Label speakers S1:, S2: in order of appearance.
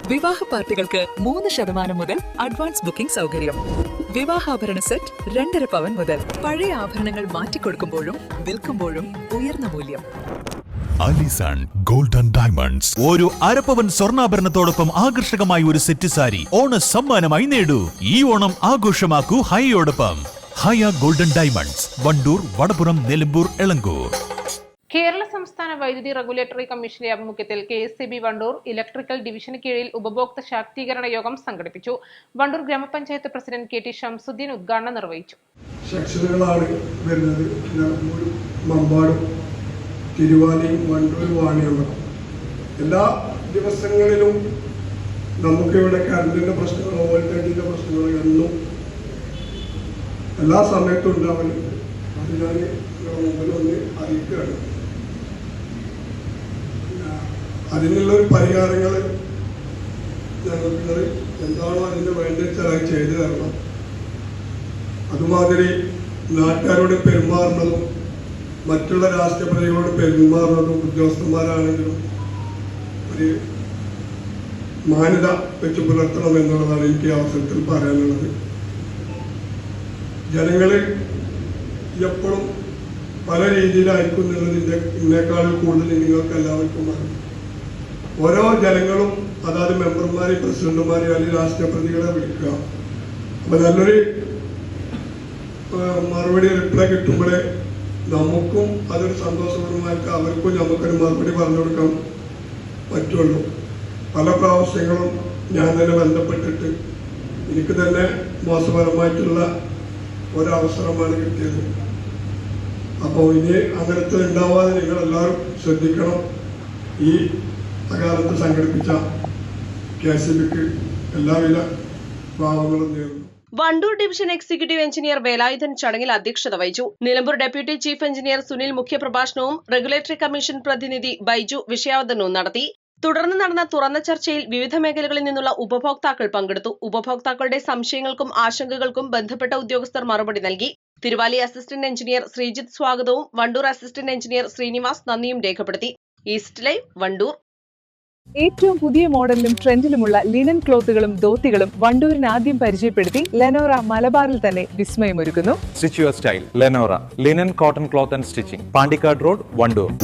S1: വിവാഹ പാർട്ടികൾക്ക് 3% മുതൽ അഡ്വാൻസ് ബുക്കിംഗ് സൗകര്യം. വിവാഹാഭരണ സെറ്റ് 2.5 പവൻ മുതൽ. പഴയ ആഭരണങ്ങൾ മാറ്റിക്കൊടുക്കുമ്പോഴും വിൽക്കുമ്പോഴും ഉയർന്ന മൂല്യം.
S2: Allison golden diamonds.
S3: ഒരു അരപ്പവൻ സ്വർണ്ണാഭരണത്തോടൊപ്പം ആകർഷകമായ ഒരു സെറ്റ് സാരി ഓണ സമ്മാനമായി നേടൂ. ഈ ഓണം ആഘോഷമാക്കൂ ഹൈയോടൊപ്പം. ഹയ ഗോൾഡൻ ഡയമണ്ട്സ്, വണ്ടൂർ, വടപുറം, നിലമ്പൂർ, എളങ്കൂർ.
S4: കേരള സംസ്ഥാന വൈദ്യുതി റെഗുലേറ്ററി കമ്മീഷന്റെ ആഭിമുഖ്യത്തിൽ KSEB വണ്ടൂർ ഇലക്ട്രിക്കൽ ഡിവിഷന് കീഴിൽ ഉപഭോക്തൃ ശാക്തീകരണ യോഗം സംഘടിപ്പിച്ചു. വണ്ടൂർ ഗ്രാമപഞ്ചായത്ത് പ്രസിഡന്റ് KT ഷംസുദ്ദീൻ ഉദ്ഘാടനം നിർവഹിച്ചു.
S5: സെക്ഷനുകളാണ് വരുന്നത്. മമ്പാടും തിരുവാലിയും വണ്ടൂർ വാണിയമ്പലം. എല്ലാ ദിവസങ്ങളിലും നമുക്കിവിടെ കറണ്ടിന്റെ പ്രശ്നങ്ങളോ വോൾട്ടേജിന്റെ പ്രശ്നങ്ങളോ എന്നും എല്ലാ സമയത്തും ഉണ്ടാവുന്നുണ്ട്. അത് ഞാൻ മുമ്പിലൊന്ന് അറിയിക്കുകയാണ്. അതിനുള്ളൊരു പരിഹാരങ്ങൾ ഞങ്ങൾക്ക് എന്താണോ അതിൻ്റെ വേണ്ടിച്ചാൽ ചെയ്തു തരണം. അതുമാതിരി നാട്ടുകാരോട് പെരുമാറുന്നതും മറ്റുള്ള രാഷ്ട്രീയ പ്രതികളോട് പെരുമാറുന്നതും ഉദ്യോഗസ്ഥന്മാരാണെങ്കിലും ഒരു മാന്യത വെച്ച് പുലർത്തണം എന്നുള്ളതാണ് എനിക്ക് അവസരത്തിൽ പറയാനുള്ളത്. ജനങ്ങൾ എപ്പോഴും പല രീതിയിലായിരിക്കും എന്നുള്ളത് ഇതിനേക്കാളും കൂടുതൽ നിങ്ങൾക്ക് എല്ലാവർക്കും അറിയാം. ഓരോ ജനങ്ങളും അതായത് മെമ്പർമാരെ, പ്രസിഡന്റുമാരെ അല്ലെങ്കിൽ രാഷ്ട്രീയ പ്രതികളെ വിളിക്കുക. അപ്പം നല്ലൊരു മറുപടി റിപ്ലൈ കിട്ടുമ്പോഴേ നമുക്കും അതൊരു സന്തോഷപരമായിട്ട് അവർക്കും നമുക്കൊരു മറുപടി പറഞ്ഞു കൊടുക്കാൻ പറ്റുള്ളൂ. പല പ്രാവശ്യങ്ങളും ഞാൻ തന്നെ ബന്ധപ്പെട്ടിട്ട് എനിക്ക് തന്നെ മോശപരമായിട്ടുള്ള ഒരവസരമാണ് കിട്ടിയത്. അപ്പോൾ ഇനി അങ്ങനത്തെ ഉണ്ടാവാതെ നിങ്ങളെല്ലാവരും ശ്രദ്ധിക്കണം. ഈ അകാലത്ത് സംഘടിപ്പിച്ച KSEBക്ക് എല്ലാവിധ ഭാവങ്ങളും നേരുന്നു.
S6: Wandoor division executive engineer Velayudhan ചടങ്ങിൽ അധ്യക്ഷത വഹിച്ചു. Nilambur deputy chief engineer Sunil മുഖ്യപ്രഭാഷണവും റെഗുലേറ്ററി കമ്മീഷൻ പ്രതിനിധി ബൈജു വിഷയാവതരണവും നടത്തി. തുടർന്ന് നടന്ന തുറന്ന ചർച്ചയിൽ വിവിധ മേഖലകളിൽ നിന്നുള്ള ഉപഭോക്താക്കൾ പങ്കെടുത്തു. ഉപഭോക്താക്കളുടെ സംശയങ്ങൾക്കും ആശങ്കകൾക്കും ബന്ധപ്പെട്ട ഉദ്യോഗസ്ഥർ മറുപടി നൽകി. തിരുവാലി അസിസ്റ്റന്റ് എഞ്ചിനീയർ ശ്രീജിത്ത് സ്വാഗതവും വണ്ടൂർ അസിസ്റ്റന്റ് എഞ്ചിനീയർ ശ്രീനിവാസ് നന്ദിയും രേഖപ്പെടുത്തി. East live Wandoor.
S1: ഏറ്റവും പുതിയ മോഡലിലും ട്രെൻഡിലുമുള്ള ലിനൻ ക്ലോത്തുകളും ധോത്തികളും വണ്ടൂരിന് ആദ്യം പരിചയപ്പെടുത്തി ലെനോറ മലബാറിൽ തന്നെ വിസ്മയമൊരുക്കുന്നു.
S7: Stitch your style Lenora linen cotton cloth and stitching, Pandikkad road, Wandoor.